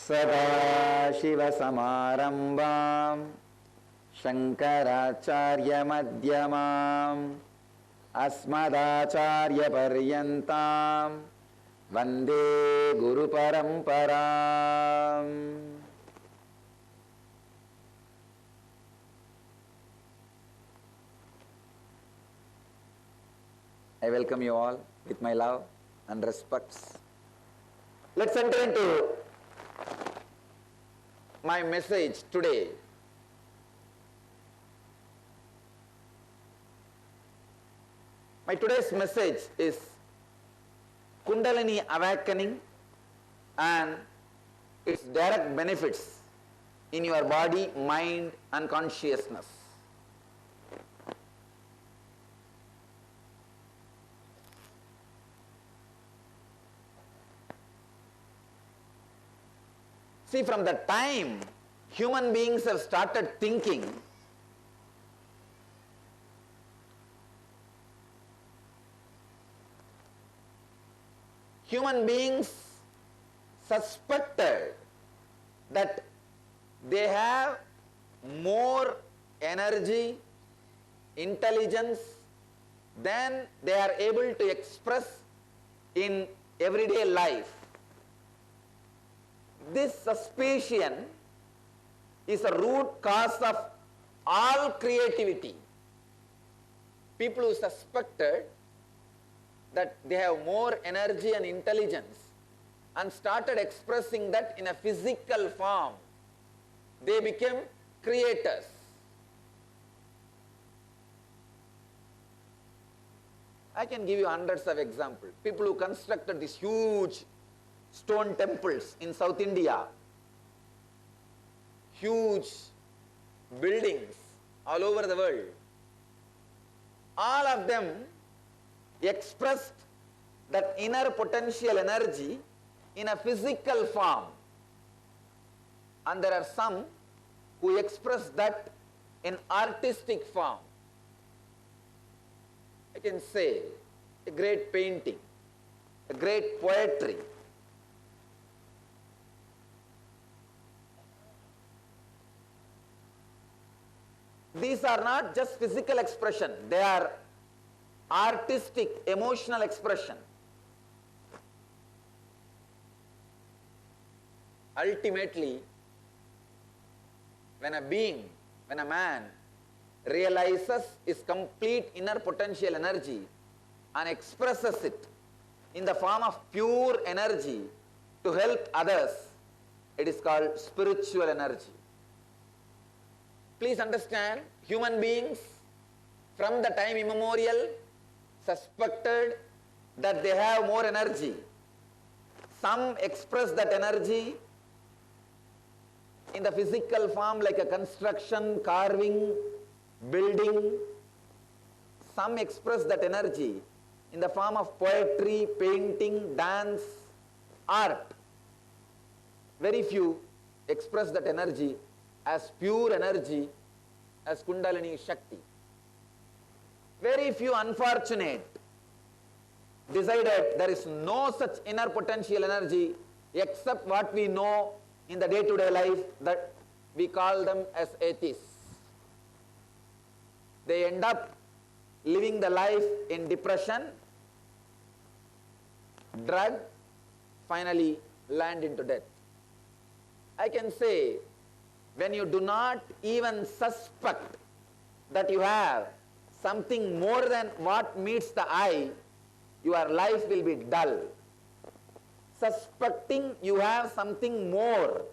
सदाशिवसमारम्भां शङ्कराचार्यमध्यमाम् अस्मदाचार्यपर्यन्तां वन्दे गुरुपरम्पराम्. I welcome you all with my love and respects. Let's enter into my message today. My today's message is Kundalini Awakening and its direct benefits in your body, mind and consciousness. See, from the time human beings have started thinking, human beings suspected that they have more energy, intelligence than they are able to express in everyday life. This suspicion is a root cause of all creativity. People who suspected that they have more energy and intelligence and started expressing that in a physical form, they became creators. I can give you hundreds of examples. People who constructed these huge stone temples in South India, huge buildings all over the world, all of them expressed that inner potential energy in a physical form, and there are some who express that in artistic form. I can say a great painting, a great poetry. These are not just physical expression, they are artistic, emotional expression. Ultimately, when a being, when a man realizes his complete inner potential energy and expresses it in the form of pure energy to help others, it is called spiritual energy. Please understand, human beings from the time immemorial suspected that they have more energy. Some express that energy in the physical form like a construction, carving, building. Some express that energy in the form of poetry, painting, dance, art. Very few express that energy as pure energy, as Kundalini Shakti. Very few unfortunate decided there is no such inner potential energy except what we know in the day-to-day life, that we call them as atheists. They end up living the life in depression, drug, finally land into death. I can say, when you do not even suspect that you have something more than what meets the eye, your life will be dull. Suspecting you have something more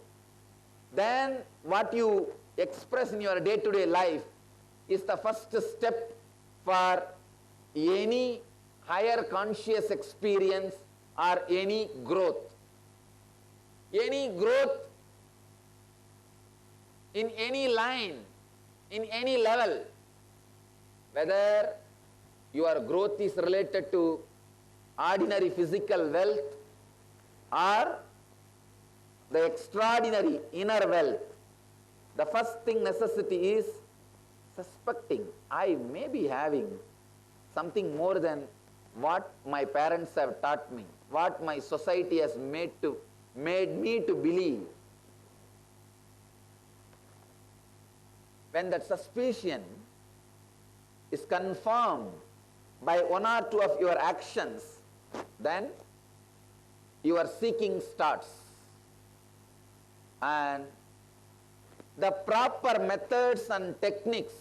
than what you express in your day-to-day life is the first step for any higher conscious experience or any growth. Any growth in any line, in any level, whether your growth is related to ordinary physical wealth or the extraordinary inner wealth, the first thing necessity is suspecting I may be having something more than what my parents have taught me, what my society has made me to believe, when that suspicion is confirmed by one or two of your actions, then your seeking starts. And the proper methods and techniques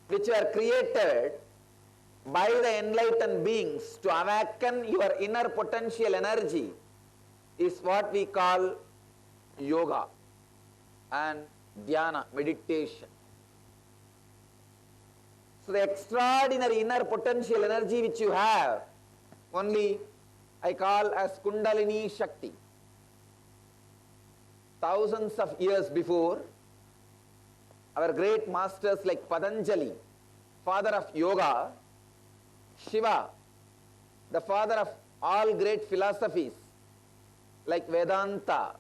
which were created by the enlightened beings to awaken your inner potential energy is what we call yoga and dhyana, meditation. So the extraordinary inner potential energy which you have, only I call as Kundalini Shakti. Thousands of years before, our great masters like Patanjali, father of yoga, Shiva, the father of all great philosophies like Vedanta,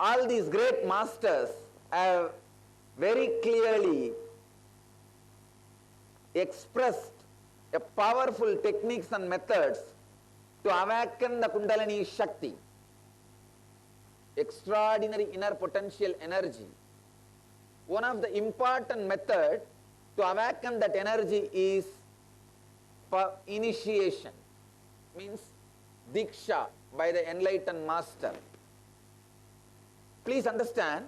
all these great masters have very clearly expressed a powerful techniques and methods to awaken the Kundalini Shakti, extraordinary inner potential energy. One of the important methods to awaken that energy is initiation, means diksha by the enlightened master. Please understand,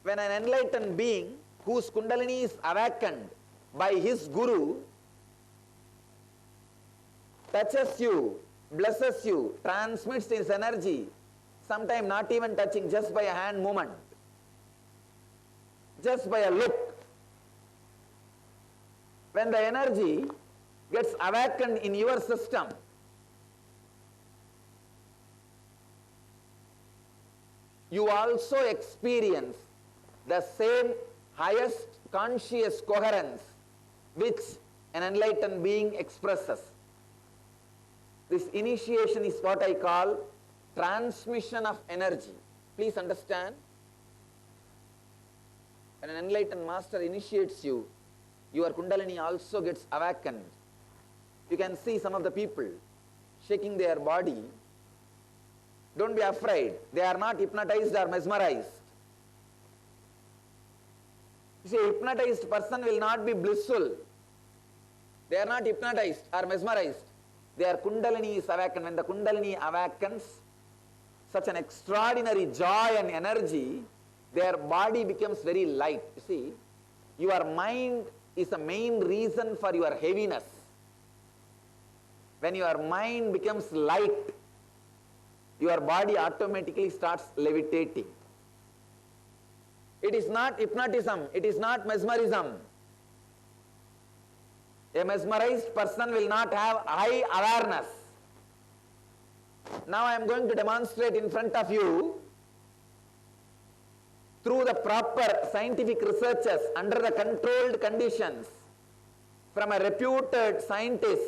when an enlightened being whose Kundalini is awakened by his Guru touches you, blesses you, transmits his energy, sometimes not even touching, just by a hand movement, just by a look. When the energy gets awakened in your system, you also experience the same highest conscious coherence which an enlightened being expresses. This initiation is what I call transmission of energy. Please understand, when an enlightened master initiates you, your Kundalini also gets awakened. You can see some of the people shaking their body. Don't be afraid. They are not hypnotized or mesmerized. You see, a hypnotized person will not be blissful. They are not hypnotized or mesmerized. Their Kundalini is awakened. When the Kundalini awakens, such an extraordinary joy and energy, their body becomes very light. You see, your mind is the main reason for your heaviness. When your mind becomes light, your body automatically starts levitating. It is not hypnotism, it is not mesmerism. A mesmerized person will not have high awareness. Now I am going to demonstrate in front of you, through the proper scientific researches under the controlled conditions from a reputed scientist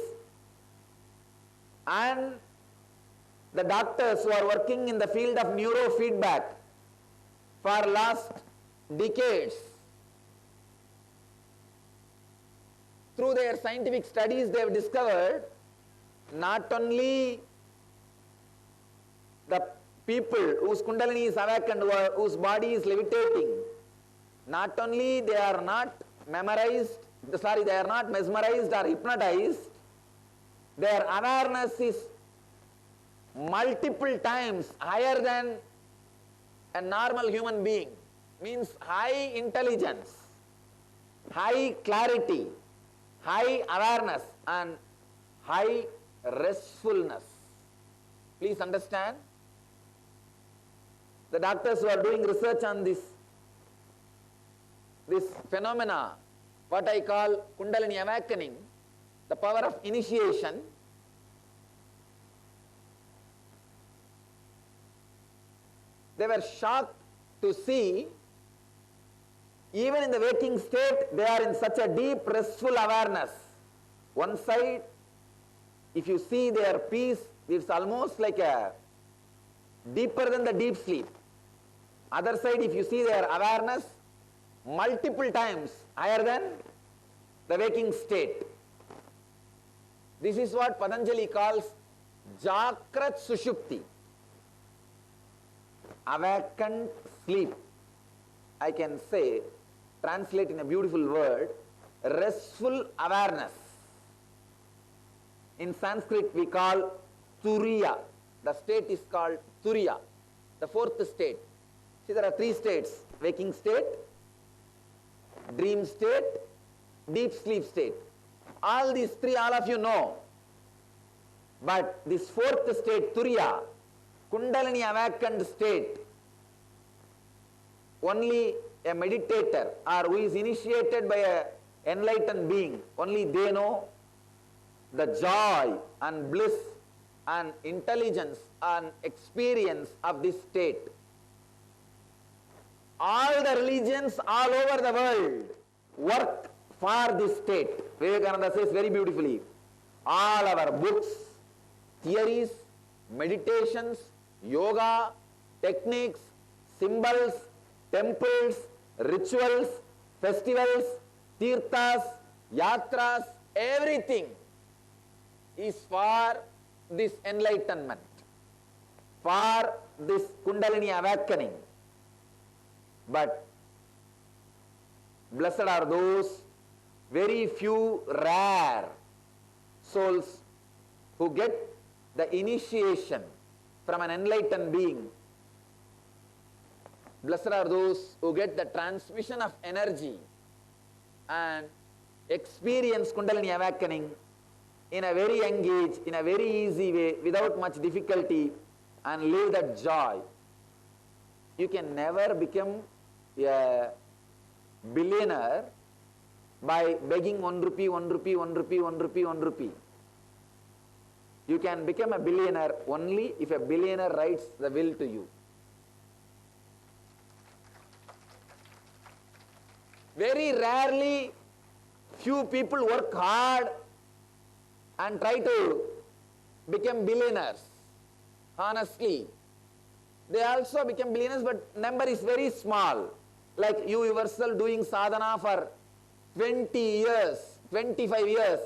and the doctors who are working in the field of neurofeedback for last decades. Through their scientific studies, they have discovered not only the people whose Kundalini is awakened, whose body is levitating, not only they are not mesmerized or hypnotized, their awareness is multiple times higher than a normal human being. Means high intelligence, high clarity, high awareness and high restfulness. Please understand, the doctors who are doing research on this phenomena, what I call Kundalini Awakening, the power of initiation, they were shocked to see, even in the waking state, they are in such a deep restful awareness. One side, if you see their peace, it's almost like a deeper than the deep sleep. Other side, if you see their awareness, multiple times higher than the waking state. This is what Patanjali calls Jakrat Sushupti. awakened sleep. I can say, translate in a beautiful word, restful awareness. In Sanskrit we call turiya. The state is called turiya, the fourth state. See, there are three states: waking state, dream state, deep sleep state. All these three, all of you know. But this fourth state, turiya, Kundalini awakened state, only a meditator or who is initiated by an enlightened being, only they know the joy and bliss and intelligence and experience of this state. All the religions all over the world work for this state. Vivekananda says very beautifully, all our books, theories, meditations, yoga, techniques, symbols, temples, rituals, festivals, tirthas, yatras, everything is for this enlightenment, for this Kundalini awakening. But blessed are those very few rare souls who get the initiation from an enlightened being. Blessed are those who get the transmission of energy and experience Kundalini awakening in a very young age, in a very easy way, without much difficulty, and live that joy. You can never become a billionaire by begging 1 rupee, 1 rupee, 1 rupee, 1 rupee, 1 rupee. You can become a billionaire only if a billionaire writes the will to you. Very rarely few people work hard and try to become billionaires. Honestly, they also become billionaires, but number is very small. Like you yourself doing sadhana for 20 years, 25 years,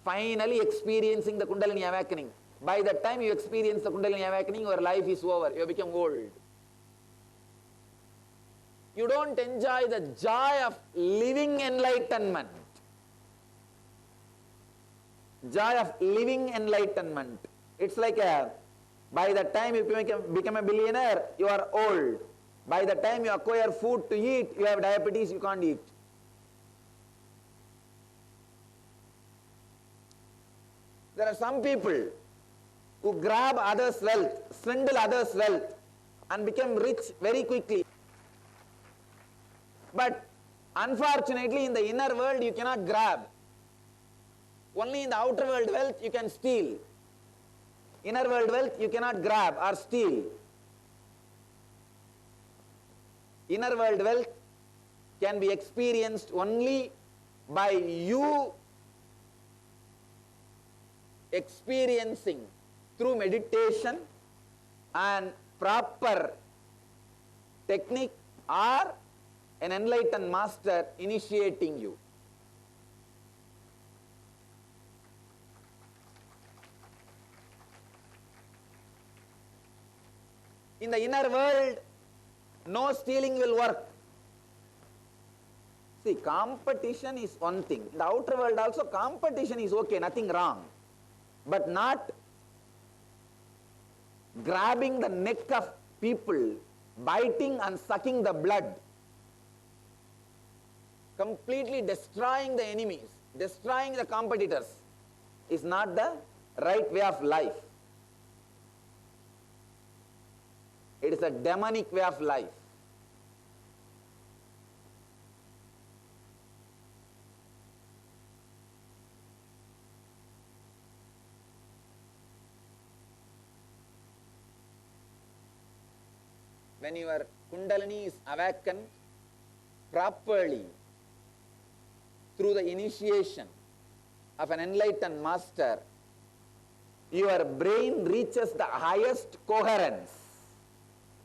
finally experiencing the Kundalini awakening. By the time you experience the Kundalini awakening, your life is over. You become old. You don't enjoy the joy of living enlightenment. Joy of living enlightenment. It's like by the time you become a billionaire, you are old. By the time you acquire food to eat, you have diabetes, you can't eat. There are some people who grab others' wealth, swindle others' wealth, and become rich very quickly. But unfortunately, in the inner world, you cannot grab. Only in the outer world wealth, you can steal. Inner world wealth, you cannot grab or steal. Inner world wealth can be experienced only by you experiencing through meditation and proper technique or an enlightened master initiating you. In the inner world, no stealing will work. See, competition is one thing. In the outer world also, competition is okay, nothing wrong. But not grabbing the neck of people, biting and sucking the blood, completely destroying the enemies, destroying the competitors is not the right way of life. It is a demonic way of life. When your Kundalini is awakened properly through the initiation of an enlightened master, your brain reaches the highest coherence,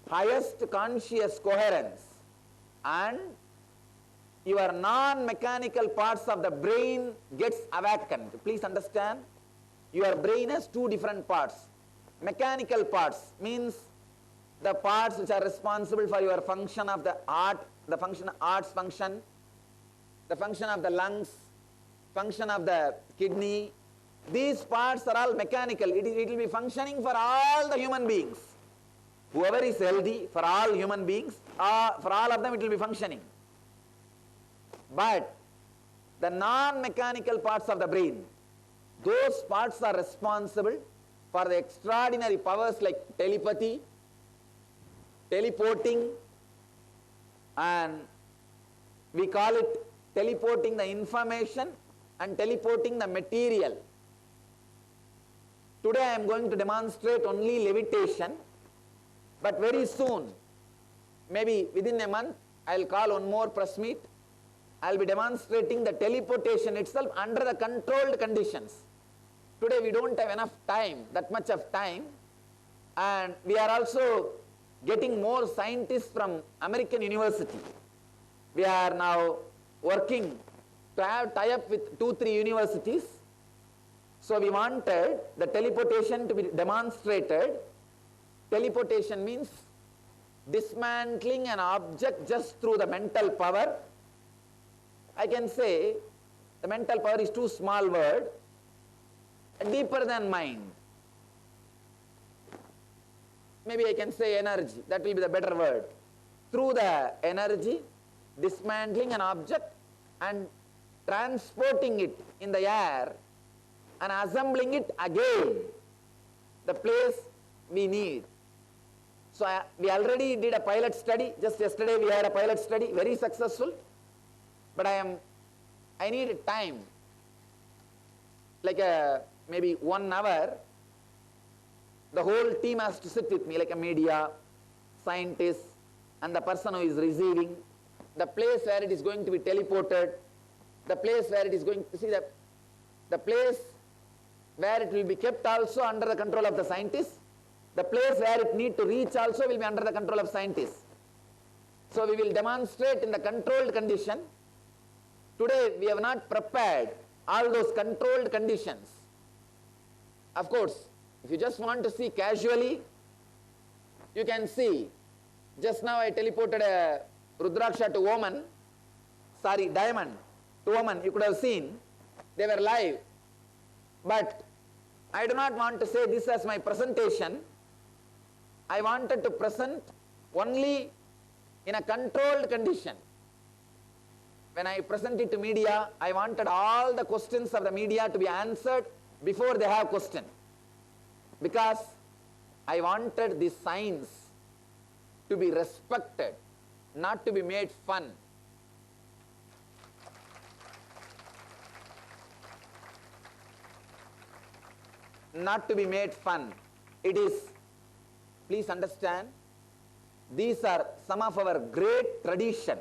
highest conscious coherence, and your non-mechanical parts of the brain gets awakened. Please understand, your brain has two different parts. Mechanical parts means the parts which are responsible for your function of the heart, the heart's function, the function of the lungs, function of the kidney, these parts are all mechanical. It will be functioning for all the human beings. Whoever is healthy, for all human beings, for all of them it will be functioning. But the non-mechanical parts of the brain, those parts are responsible for the extraordinary powers like telepathy, teleporting, and we call it teleporting the information and teleporting the material. Today I am going to demonstrate only levitation, but very soon, maybe within a month, I will call one more press meet. I will be demonstrating the teleportation itself under the controlled conditions. Today we don't have enough time, that much of time, and we are also getting more scientists from American University. We are now working to have tie-up with 2-3 universities. So we wanted the teleportation to be demonstrated. Teleportation means dismantling an object just through the mental power. I can say the mental power is too small word, deeper than mind. Maybe I can say energy, that will be the better word. Through the energy, dismantling an object and transporting it in the air and assembling it again, the place we need. So we already did a pilot study, just yesterday we had a pilot study, very successful, but I need time, like maybe 1 hour. The whole team has to sit with me, like a media, scientist, and the person who is receiving, the place where it is going to be teleported, the place where it is going to see the place where it will be kept also under the control of the scientists, the place where it need to reach also will be under the control of scientists. So we will demonstrate in the controlled condition. Today we have not prepared all those controlled conditions. Of course, if you just want to see casually, you can see. Just now I teleported a Rudraksha to woman, sorry, diamond to woman, you could have seen, they were live. But I do not want to say this as my presentation. I wanted to present only in a controlled condition. When I present it to media, I wanted all the questions of the media to be answered before they have question. Because I wanted the science to be respected, not to be made fun. Not to be made fun. It is, please understand, these are some of our great tradition.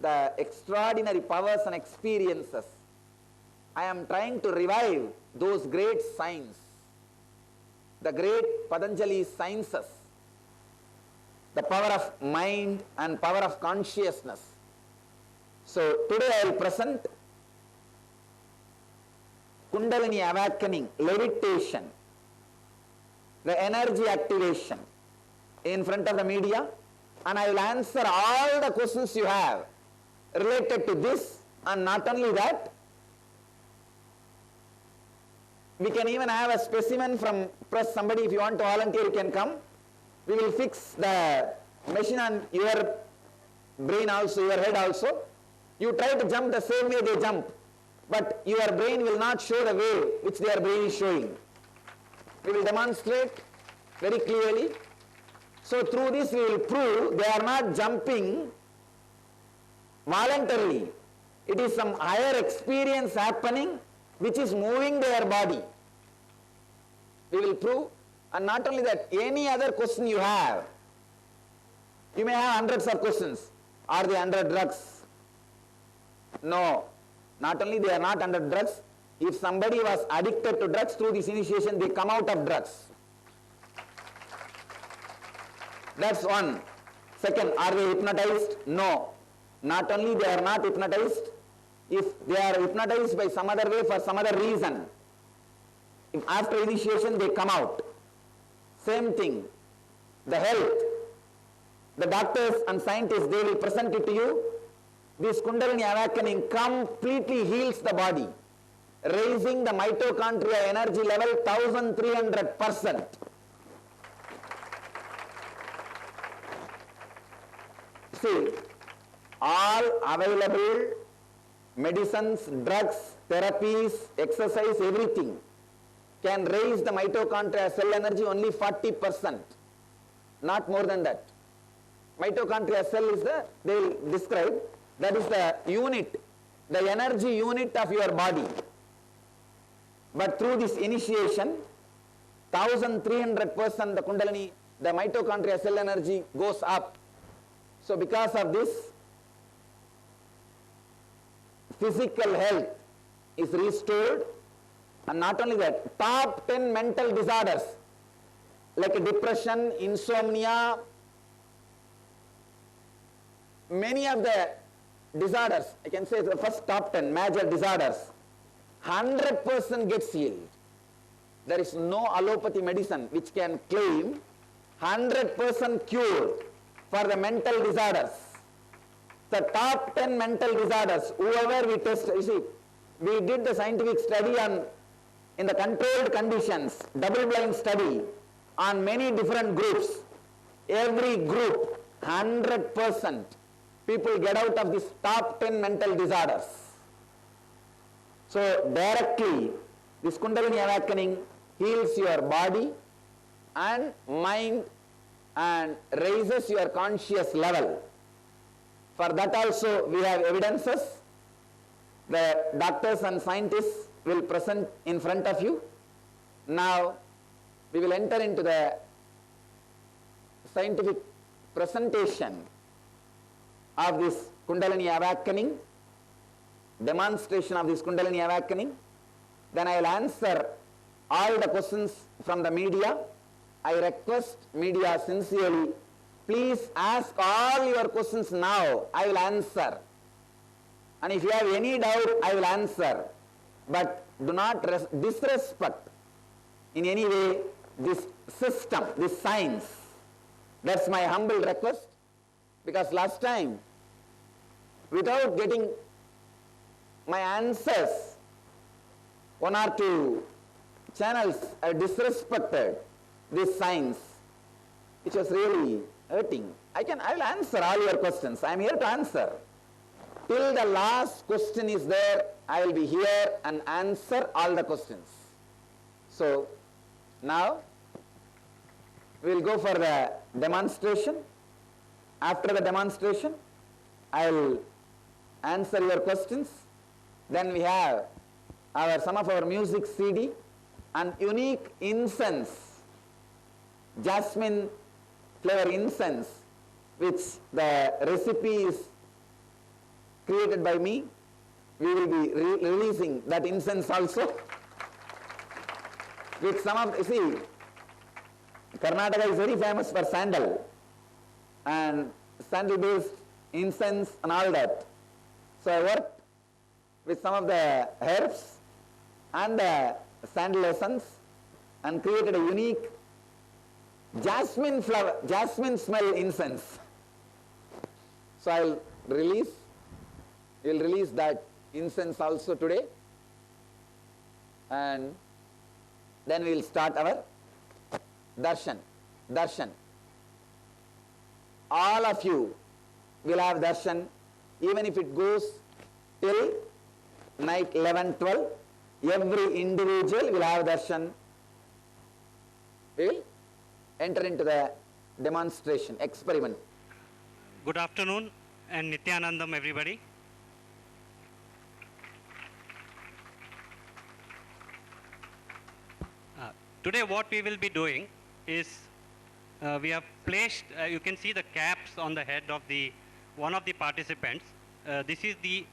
The extraordinary powers and experiences. I am trying to revive those great science, the great Patanjali sciences, the power of mind and power of consciousness. So today I will present Kundalini Awakening, levitation, the energy activation in front of the media, and I will answer all the questions you have related to this, and not only that, we can even have a specimen from press. Somebody, if you want to volunteer, you can come. We will fix the machine on your brain also, your head also. You try to jump the same way they jump, but your brain will not show the way which their brain is showing. We will demonstrate very clearly. So through this we will prove they are not jumping voluntarily. It is some higher experience happening which is moving their body. We will prove, and not only that, any other question you have. You may have hundreds of questions. Are they under drugs? No. Not only they are not under drugs, if somebody was addicted to drugs through this initiation, they come out of drugs. That's one. Second, are they hypnotized? No. Not only they are not hypnotized, if they are hypnotized by some other way for some other reason, if after initiation they come out. Same thing, the health. The doctors and scientists, they will present it to you. This Kundalini Awakening completely heals the body, raising the mitochondria energy level 1300%. See, all available medicines, drugs, therapies, exercise, everything can raise the mitochondria cell energy only 40%, not more than that. Mitochondria cell is they will describe, that is the unit, the energy unit of your body. But through this initiation, 1300% the Kundalini, the mitochondria cell energy goes up. So because of this, physical health is restored, and not only that, top 10 mental disorders like depression, insomnia, many of the disorders, I can say the first top 10 major disorders, 100% gets healed. There is no allopathy medicine which can claim 100% cure for the mental disorders. The top 10 mental disorders, whoever we test, you see, we did the scientific study on, in the controlled conditions, double-blind study on many different groups. Every group, 100% people get out of this top 10 mental disorders. So directly, this Kundalini Awakening heals your body and mind and raises your conscious level. For that also we have evidences. The doctors and scientists will present in front of you. Now we will enter into the scientific presentation of this Kundalini Awakening, demonstration of this Kundalini Awakening. Then I will answer all the questions from the media. I request media sincerely, please ask all your questions now. I will answer. And if you have any doubt, I will answer. But do not disrespect in any way this system, this science. That's my humble request. Because last time, without getting my answers, one or two channels disrespected this science, which was really hurting. I will answer all your questions. I am here to answer. Till the last question is there, I will be here and answer all the questions. So now we will go for the demonstration. After the demonstration, I will answer your questions. Then we have some of our music CD and unique incense, jasmine flavor incense, which the recipe is created by me. We will be releasing that incense also. With some of, see, Karnataka is very famous for sandal and sandal based incense and all that. So I worked with some of the herbs and the sandal essence and created a unique jasmine flower, jasmine smell incense. So I will release that incense also today, and then we will start our darshan. All of you will have darshan, even if it goes till night 11-12, every individual will have darshan. We will enter into the demonstration, experiment. Good afternoon and Nithyanandam everybody. Today what we will be doing is we have placed, you can see the caps on the head of one of the participants. This is the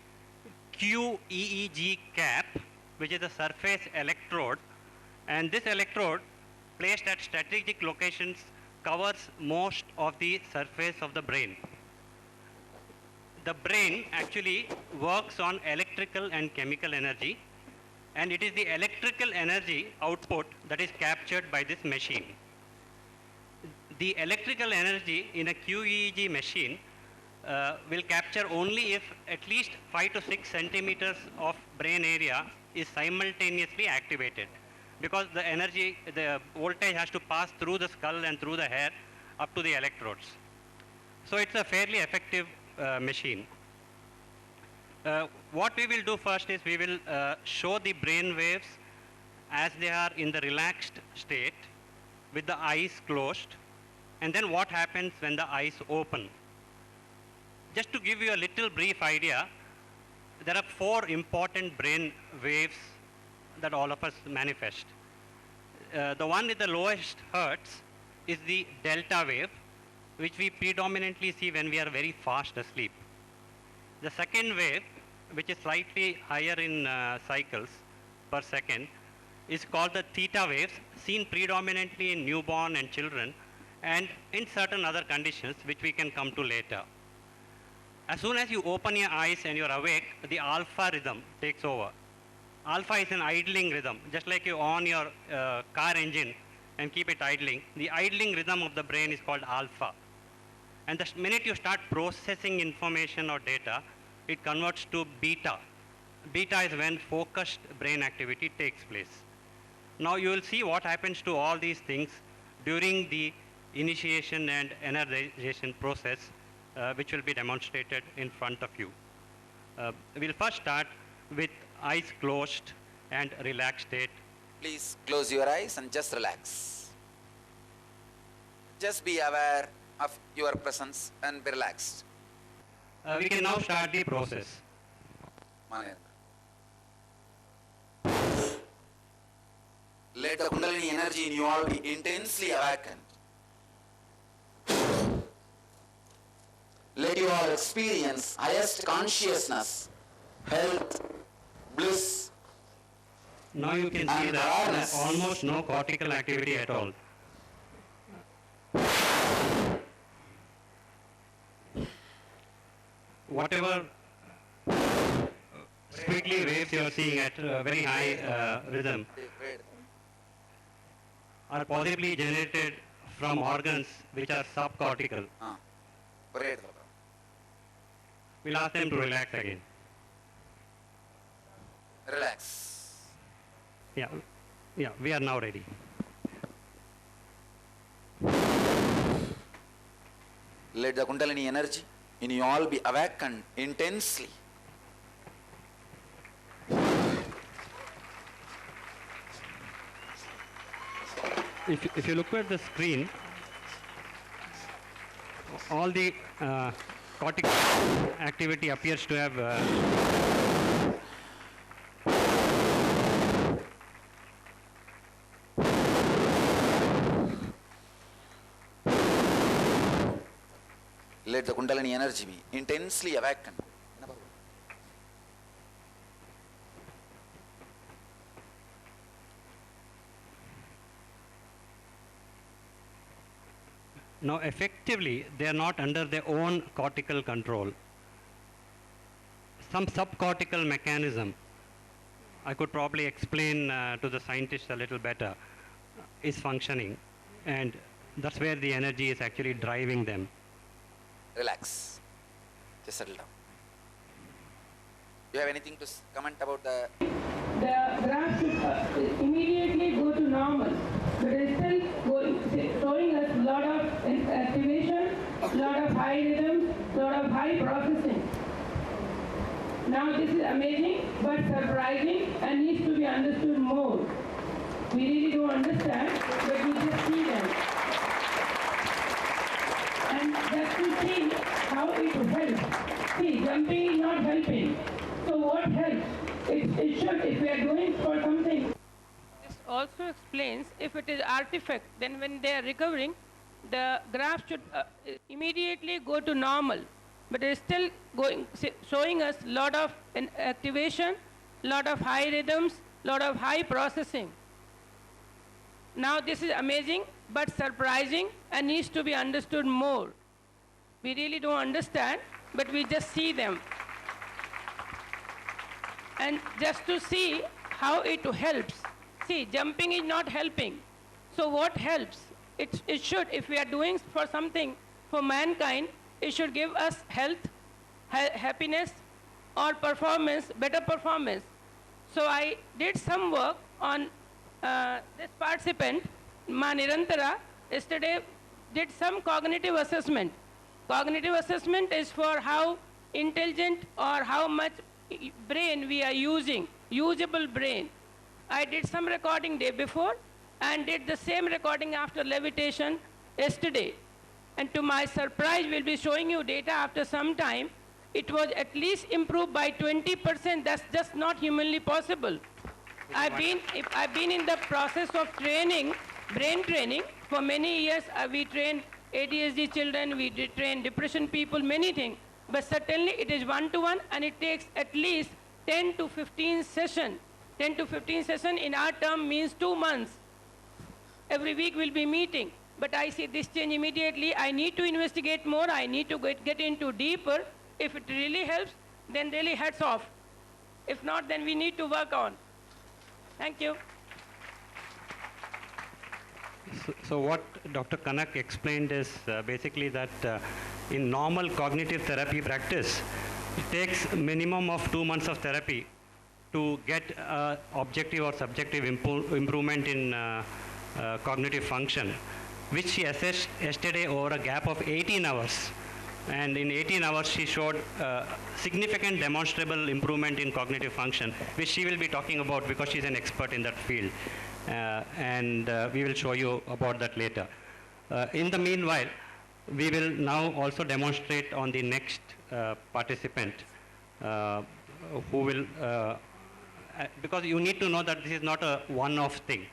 QEEG cap, which is a surface electrode, and this electrode placed at strategic locations covers most of the surface of the brain. The brain actually works on electrical and chemical energy, and it is the electrical energy output that is captured by this machine. the electrical energy in a QEEG machine will capture only if at least 5 to 6 centimeters of brain area is simultaneously activated, because the energy, the voltage has to pass through the skull and through the hair up to the electrodes. So it's a fairly effective machine. What we will do first is we will show the brain waves as they are in the relaxed state with the eyes closed, and then what happens when the eyes open. Just to give you a little brief idea, there are 4 important brain waves that all of us manifest. The one with the lowest hertz is the delta wave, which we predominantly see when we are very fast asleep. The second wave, which is slightly higher in cycles per second, is called the theta waves, seen predominantly in newborn and children, and in certain other conditions which we can come to later. As soon as you open your eyes and you're awake, the alpha rhythm takes over. Alpha is an idling rhythm, just like you on your car engine and keep it idling. The idling rhythm of the brain is called alpha. And the minute you start processing information or data, it converts to beta. Beta is when focused brain activity takes place. Now you will see what happens to all these things during the initiation and energization process, which will be demonstrated in front of you. We'll first start with eyes closed and relaxed state. Please close your eyes and just relax. Just be aware of your presence and be relaxed. We can now start the process. Let the Kundalini energy in you all be intensely awakened. Let you all experience highest consciousness, health, bliss. Now you can see that there is almost no cortical activity at all. Whatever squiggly waves you are seeing at very high rhythm are possibly generated from organs which are subcortical. We'll ask them to relax again. Relax. Yeah, we are now ready. Let the Kundalini energy in you all be awakened intensely. If you look at the screen, all the cortical activity appears to have let the Kundalini energy be intensely awakened. now effectively they are not under their own cortical control. Some subcortical mechanism, I could probably explain to the scientists a little better, is functioning, and that's where the energy is actually driving them. Relax. Just settle down. Do you have anything to comment about the... The graph should immediately go to normal, but it's still showing us a lot of activation, a lot of high rhythms, a lot of high processing. Now this is amazing but surprising and needs to be understood more. We really don't understand, but we just see them. And just to see how it helps. See, jumping is not helping. So what helps? It should, if we are going for something. This also explains if it is artifact, then when they are recovering, the graph should immediately go to normal. But it is still showing us a lot of activation, lot of high rhythms, lot of high processing. Now this is amazing but surprising and needs to be understood more. We really don't understand, but we just see them. And just to see how it helps. See, jumping is not helping. So what helps? it should, if we are doing for something for mankind, it should give us health, happiness, or performance, better performance. So I did some work on this participant, Ma Nirantara, yesterday did some cognitive assessment. Cognitive assessment is for how intelligent or how much brain we are using, usable brain. I did some recording day before and did the same recording after levitation yesterday. And to my surprise, we'll be showing you data after some time. It was at least improved by 20%. That's just not humanly possible. I've been in the process of training, brain training. For many years, we train ADHD children, we train depression people, many things. But certainly it is one-to-one, and it takes at least 10 to 15 sessions. 10 to 15 sessions in our term means 2 months. Every week we'll be meeting. But I see this change immediately. I need to investigate more. I need to get into deeper. If it really helps, then really hats off. If not, then we need to work on. Thank you. So what Dr. Kanak explained is basically that in normal cognitive therapy practice, it takes a minimum of 2 months of therapy to get objective or subjective improvement in cognitive function, which she assessed yesterday over a gap of 18 hours. And in 18 hours, she showed significant demonstrable improvement in cognitive function, which she will be talking about because she's an expert in that field. And we will show you about that later. In the meanwhile, we will now also demonstrate on the next participant who will, because you need to know that this is not a one-off thing.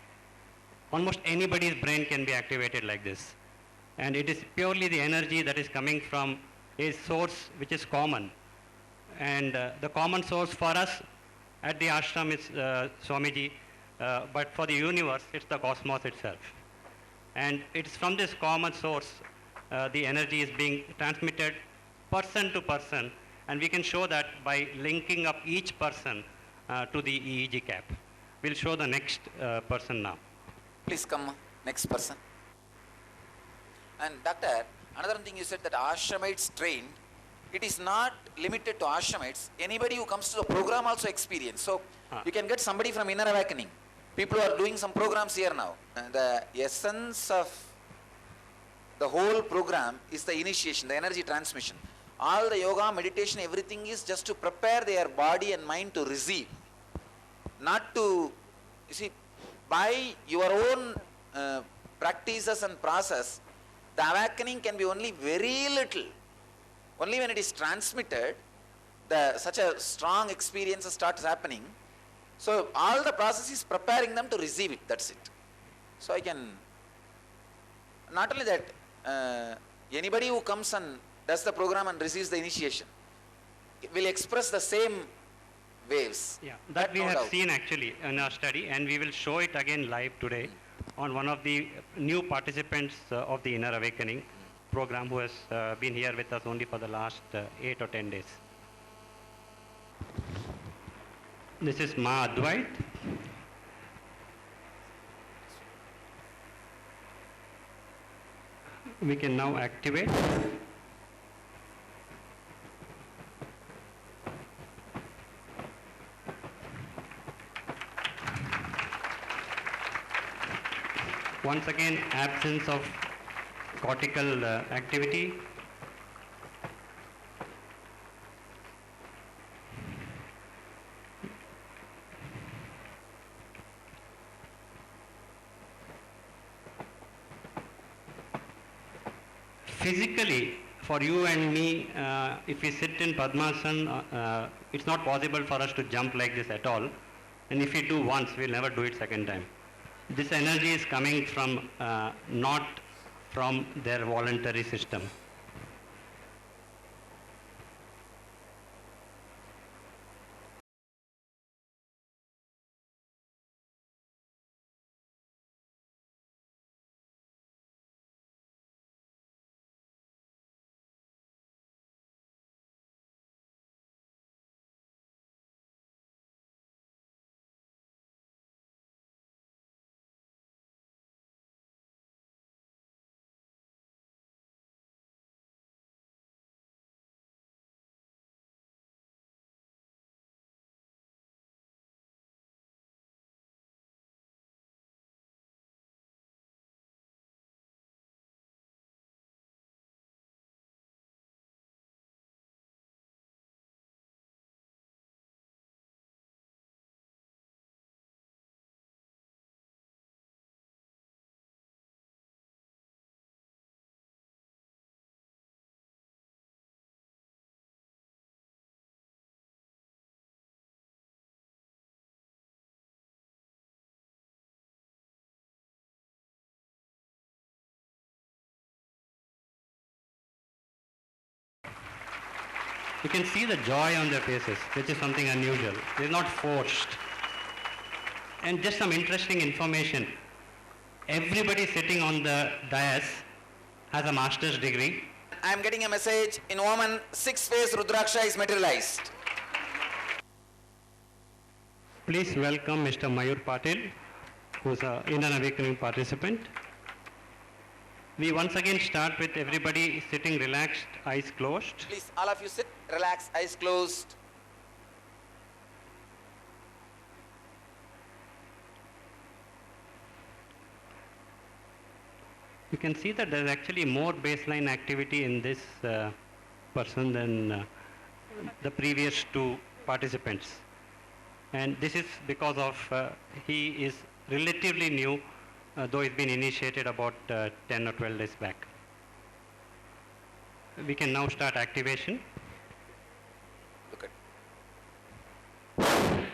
Almost anybody's brain can be activated like this. And it is purely the energy that is coming from a source which is common. And the common source for us at the ashram is Swamiji, but for the universe, it's the cosmos itself. And it's from this common source, the energy is being transmitted person to person, and we can show that by linking up each person to the EEG cap. We'll show the next person now. Please come, next person. And doctor, another thing you said that ashramites trained, it is not limited to ashramites. Anybody who comes to the program also experience. So you can get somebody from Inner Awakening. People are doing some programs here now. The essence of the whole program is the initiation, the energy transmission. All the yoga, meditation, everything is just to prepare their body and mind to receive. Not to, you see, by your own practices and process, the awakening can be only very little. Only when it is transmitted, such a strong experience starts happening. So all the process is preparing them to receive it, that's it. So I can, not only that, anybody who comes and does the program and receives the initiation will express the same waves. Yeah, that we have seen actually in our study, and we will show it again live today on one of the new participants of the Inner Awakening program who has been here with us only for the last 8 or 10 days. This is Ma Advait. We can now activate. Once again, absence of cortical activity. Physically, for you and me, if we sit in Padmasana, it's not possible for us to jump like this at all. And if we do once, we'll never do it second time. This energy is coming from, not from their voluntary system. You can see the joy on their faces, which is something unusual. It is not forced. And just some interesting information. Everybody sitting on the dais has a master's degree. I am getting a message. In Oman, 6-phase Rudraksha is materialized. Please welcome Mr. Mayur Patil, who is an Inner Awakening participant. We once again start with everybody sitting relaxed, eyes closed. Please, all of you sit, relax, eyes closed. You can see that there is actually more baseline activity in this person than the previous two participants. And this is because of he is relatively new, though he's been initiated about 10 or 12 days back. We can now start activation. Look at.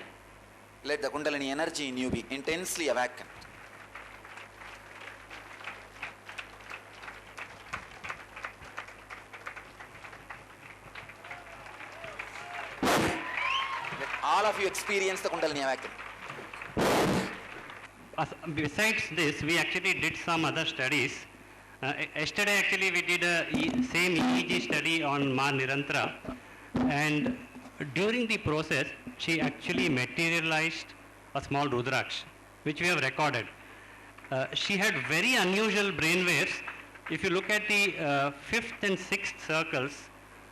Let the Kundalini energy in you be intensely awakened. Let all of you experience the Kundalini Awakening. Besides this, we actually did some other studies. Yesterday actually we did a same EEG study on Ma Nirantara, and during the process she actually materialized a small Rudraksh, which we have recorded. She had very unusual brain waves. If you look at the 5th and 6th circles,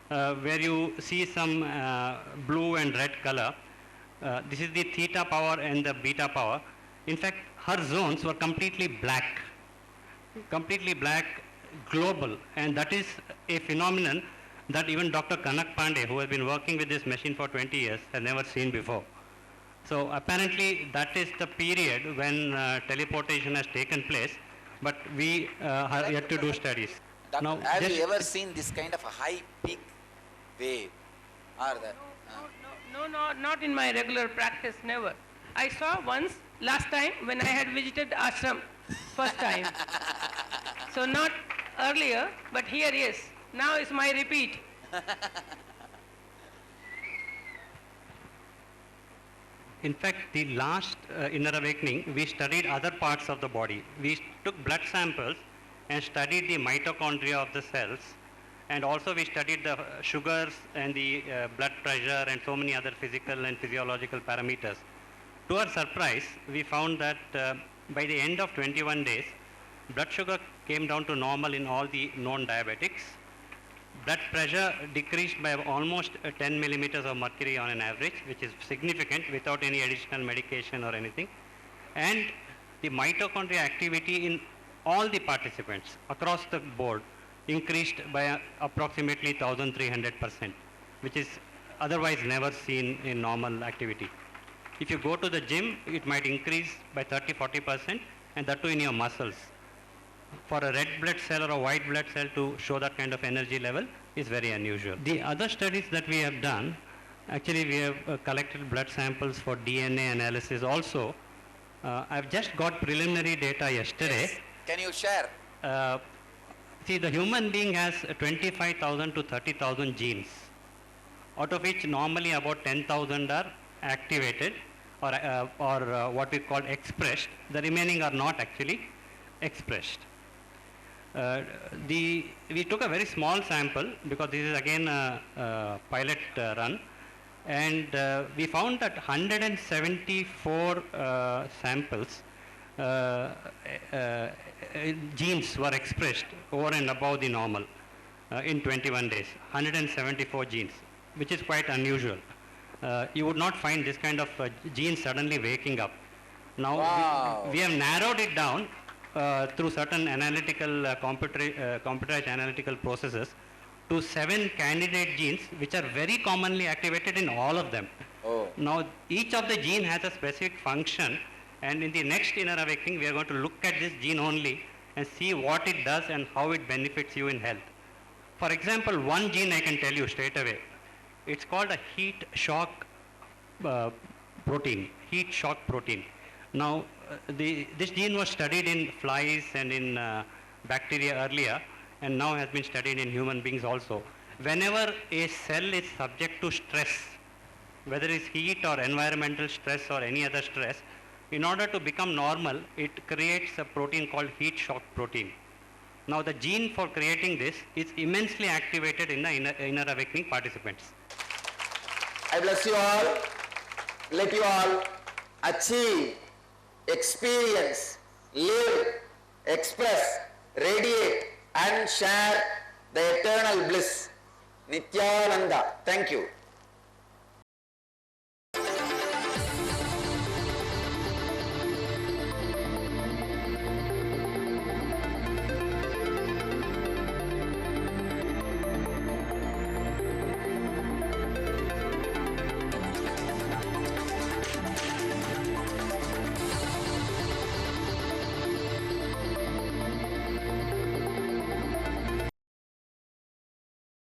where you see some blue and red color, this is the theta power and the beta power. In fact, her zones were completely black, global, and that is a phenomenon that even Dr. Kanak Pandey, who has been working with this machine for 20 years, has never seen before. So apparently that is the period when teleportation has taken place, but we are yet to do studies. Doctor, Now, have you ever seen this kind of a high peak wave? Or the, No, not in my regular practice, never. I saw once, last time, when I had visited ashram, first time. So not earlier, but here, yes. Now is my repeat. In fact, the last Inner Awakening, we studied other parts of the body. We took blood samples and studied the mitochondria of the cells, and also we studied the sugars and the blood pressure and so many other physical and physiological parameters. To our surprise, we found that by the end of 21 days, blood sugar came down to normal in all the known diabetics. Blood pressure decreased by almost 10 millimeters of mercury on an average, which is significant without any additional medication or anything. And the mitochondria activity in all the participants across the board increased by approximately 1,300%, which is otherwise never seen in normal activity. If you go to the gym, it might increase by 30-40%, and that too in your muscles. For a red blood cell or a white blood cell to show that kind of energy level is very unusual. The other studies that we have done, actually we have collected blood samples for DNA analysis also. I've just got preliminary data yesterday. yes. Can you share? See, the human being has 25,000 to 30,000 genes, out of which normally about 10,000 are activated or what we call expressed. The remaining are not actually expressed. We took a very small sample because this is again a pilot run, and we found that 174 samples genes were expressed over and above the normal in 21 days, 174 genes, which is quite unusual. You would not find this kind of genes suddenly waking up. Now, wow. we have narrowed it down through certain analytical, computerized analytical processes to 7 candidate genes which are very commonly activated in all of them. Oh. Now, each of the gene has a specific function, and in the next Inner Awakening, we are going to look at this gene only and see what it does and how it benefits you in health. For example, one gene I can tell you straight away. It's called a heat shock protein, heat shock protein. Now, this gene was studied in flies and in bacteria earlier, and now has been studied in human beings also. whenever a cell is subject to stress, whether it's heat or environmental stress or any other stress, in order to become normal, it creates a protein called heat shock protein. Now the gene for creating this is immensely activated in the inner awakening participants. I bless you all. Let you all achieve, experience, live, express, radiate and share the eternal bliss. Nithyananda. Thank you.